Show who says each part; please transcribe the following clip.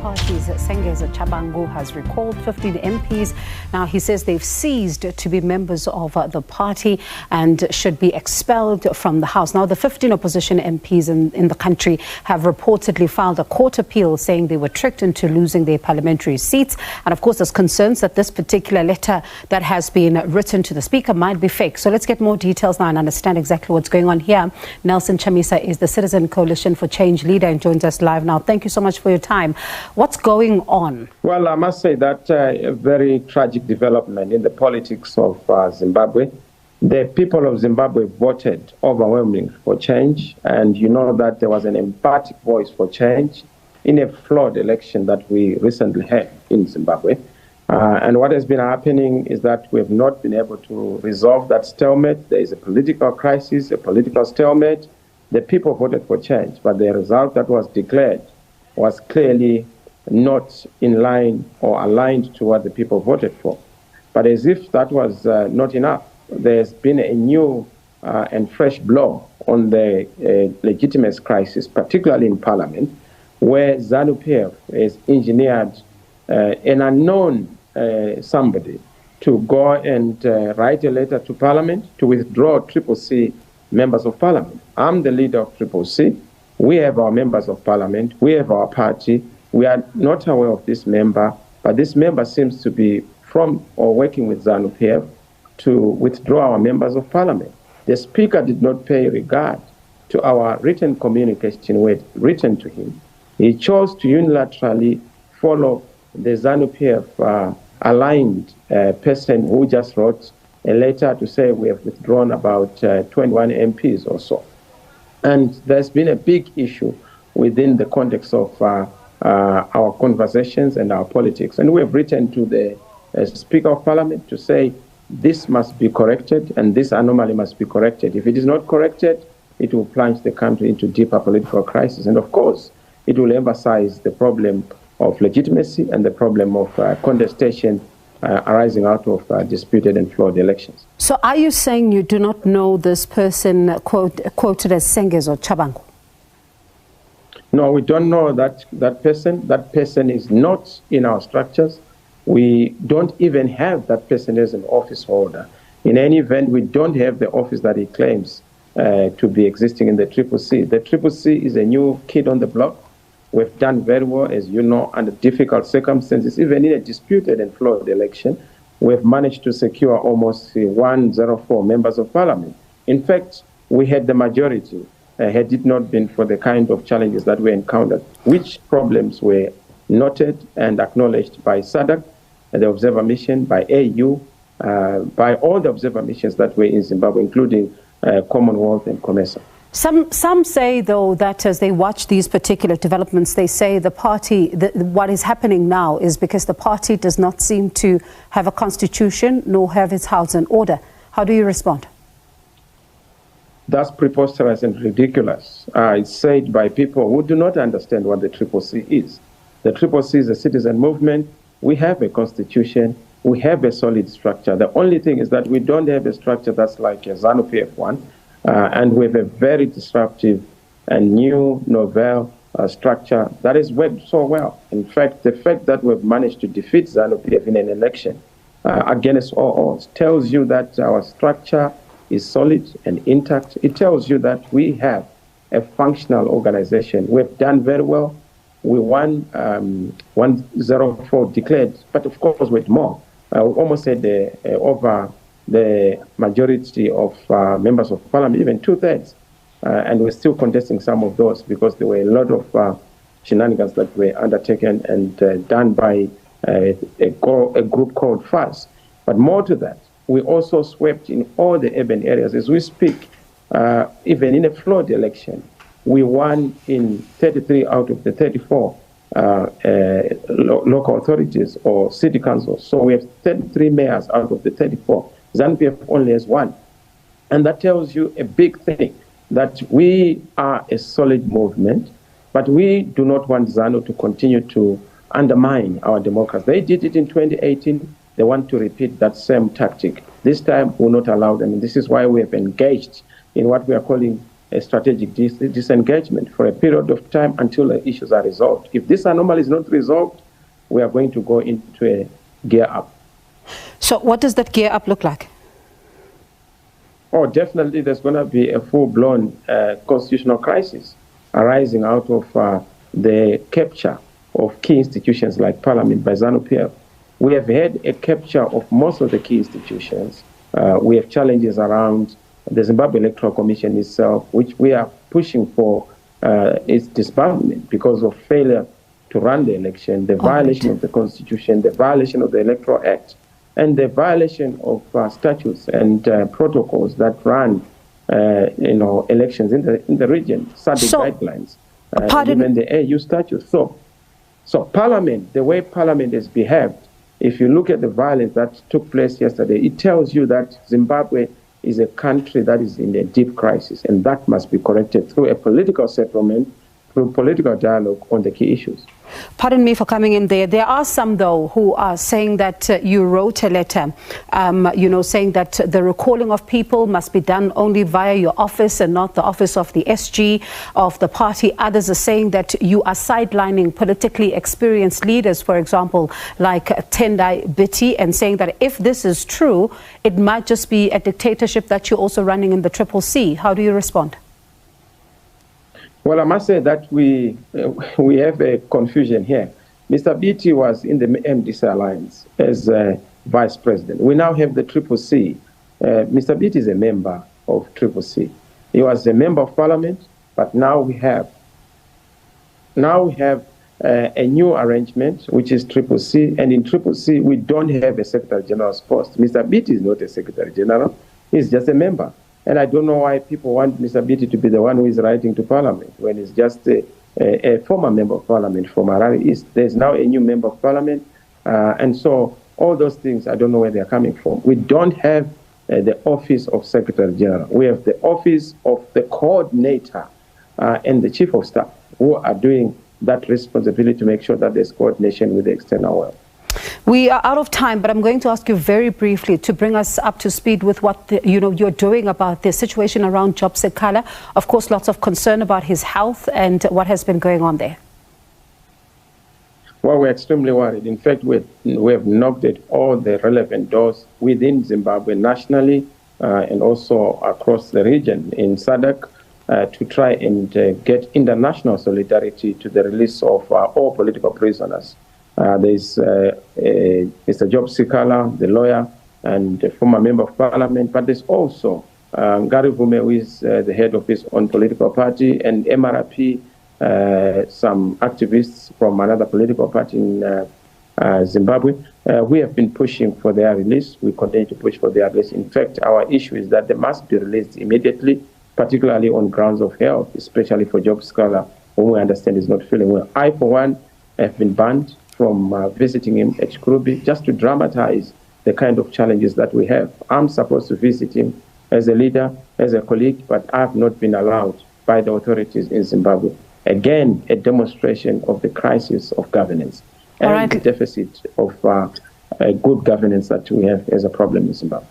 Speaker 1: party's Sengeza Chabangu has recalled 15 MPs. Now, he says they've ceased to be members of the party and should be expelled from the House. Now, the 15 opposition MPs in the country have reportedly filed a court appeal saying they were tricked into losing their parliamentary seats. And of course, there's concerns that this particular letter that has been written to the Speaker might be fake. So let's get more details now and understand exactly what's going on here. Nelson Chamisa is the Citizen Coalition for Change leader and joins us live now. Thank you so much for your time. What's going on? Well,
Speaker 2: I must say that a very tragic development in the politics of Zimbabwe. The people of Zimbabwe voted overwhelmingly for change, and you know that there was an emphatic voice for change in a flawed election that we recently had in Zimbabwe. And what has been happening is that we have not been able to resolve that stalemate. There is a political crisis, a political stalemate. The people voted for change, but the result that was declared was clearly not in line or aligned to what the people voted for. But as if that was not enough, there's been a new and fresh blow on the legitimacy crisis, particularly in Parliament, where ZANU-PF has engineered an unknown somebody to go and write a letter to Parliament to withdraw CCC members of Parliament. I'm the leader of CCC. We have our members of Parliament. We have our party. We are not aware of this member, but this member seems to be from or working with ZANU-PF to withdraw our members of Parliament. The Speaker did not pay regard to our written communication we had written to him. He chose to unilaterally follow the ZANU-PF aligned person who just wrote a letter to say we have withdrawn about 21 MPs or so. And there's been a big issue within the context of our conversations and our politics. And we have written to the Speaker of Parliament to say this must be corrected and this anomaly must be corrected. If it is not corrected, it will plunge the country into deeper political crisis. And of course, it will emphasize the problem of legitimacy and the problem of contestation arising out of disputed and flawed elections.
Speaker 1: So are you saying you do not know this person quoted as Sengeza Chabangu?
Speaker 2: No, we don't know that person. That person is not in our structures. We don't even have that person as an office holder. In any event, we don't have the office that he claims to be existing in the CCC. The CCC is a new kid on the block. We've done very well, as you know, under difficult circumstances. Even in a disputed and flawed election, we've managed to secure almost 104 members of Parliament. In fact, we had the majority. Had it not been for the kind of challenges that we encountered, which problems were noted and acknowledged by SADC, the observer mission, by AU, by all the observer missions that were in Zimbabwe, including Commonwealth and COMESA.
Speaker 1: Some say, though, that as they watch these particular developments, they say the party, what is happening now is because the party does not seem to have a constitution nor have its house in order. How do you respond?
Speaker 2: That's preposterous and ridiculous. It's said by people who do not understand what the CCC is. The CCC is a citizen movement. We have a constitution. We have a solid structure. The only thing is that we don't have a structure that's like a ZANU-PF one. And we have a very disruptive and new, novel structure that has worked so well. In fact, the fact that we've managed to defeat ZANU-PF in an election against all odds tells you that our structure is solid and intact. It tells you that we have a functional organization. We've done very well. We won 104 declared, but of course with more. We almost had over the majority of members of Parliament, even 2/3. And we're still contesting some of those because there were a lot of shenanigans that were undertaken and done by a group called FAS. But more to that, we also swept in all the urban areas. As we speak, even in a flawed election, we won in 33 out of the 34 local authorities or city councils. So we have 33 mayors out of the 34. ZANU-PF only has one. And that tells you a big thing, that we are a solid movement, but we do not want ZANU to continue to undermine our democracy. They did it in 2018. They want to repeat that same tactic. This time, we'll not allow them. And this is why we have engaged in what we are calling a strategic disengagement for a period of time until the issues are resolved. If this anomaly is not resolved, we are going to go into a gear up.
Speaker 1: So what does that gear up look like?
Speaker 2: Oh, definitely there's going to be a full-blown constitutional crisis arising out of the capture of key institutions like Parliament by ZANU-PF. We have had a capture of most of the key institutions. We have challenges around the Zimbabwe Electoral Commission itself, which we are pushing for its disbandment because of failure to run the election, the violation of the Constitution, the violation of the Electoral Act, and the violation of statutes and protocols that run elections in the region, SADC guidelines, even the AU statutes. So Parliament, the way Parliament has behaved, if you look at the violence that took place yesterday, it tells you that Zimbabwe is a country that is in a deep crisis, and that must be corrected through a political settlement, through political dialogue on the key issues.
Speaker 1: Pardon me for coming in there. There are some, though, who are saying that you wrote a letter, saying that the recalling of people must be done only via your office and not the office of the SG of the party. Others are saying that you are sidelining politically experienced leaders, for example, like Tendai Biti, and saying that if this is true, it might just be a dictatorship that you're also running in the CCC. How do you respond?
Speaker 2: Well, I must say that we have a confusion here. Mr. Biti was in the MDC Alliance as vice president. We now have the CCC. Mr. Biti is a member of CCC. He was a member of parliament, but now we have a new arrangement, which is CCC, and in CCC we don't have a Secretary General's post. Mr. Biti is not a Secretary General; he's just a member. And I don't know why people want Mr. Biti to be the one who is writing to Parliament when he's just a former member of Parliament from Harare East. There's now a new member of Parliament. And so all those things, I don't know where they're coming from. We don't have the office of Secretary General. We have the office of the coordinator and the chief of staff who are doing that responsibility to make sure that there's coordination with the external world.
Speaker 1: We are out of time, but I'm going to ask you very briefly to bring us up to speed with what you're doing about the situation around Job Sekala. Of course, lots of concern about his health and what has been going on there.
Speaker 2: Well, we're extremely worried. In fact, we have knocked at all the relevant doors within Zimbabwe nationally and also across the region in SADC to try and get international solidarity to the release of all political prisoners. There's Mr. Job Sekala, the lawyer and the former member of parliament, but there's also Ngari Vume, who is the head of his own political party, and MRP, some activists from another political party in Zimbabwe. We have been pushing for their release. We continue to push for their release. In fact, our issue is that they must be released immediately, particularly on grounds of health, especially for Job Sekala, whom we understand is not feeling well. I, for one, have been banned from visiting him at Chikurubi, just to dramatize the kind of challenges that we have. I'm supposed to visit him as a leader, as a colleague, but I have not been allowed by the authorities in Zimbabwe. Again, a demonstration of the crisis of governance and the deficit of good governance that we have as a problem in Zimbabwe.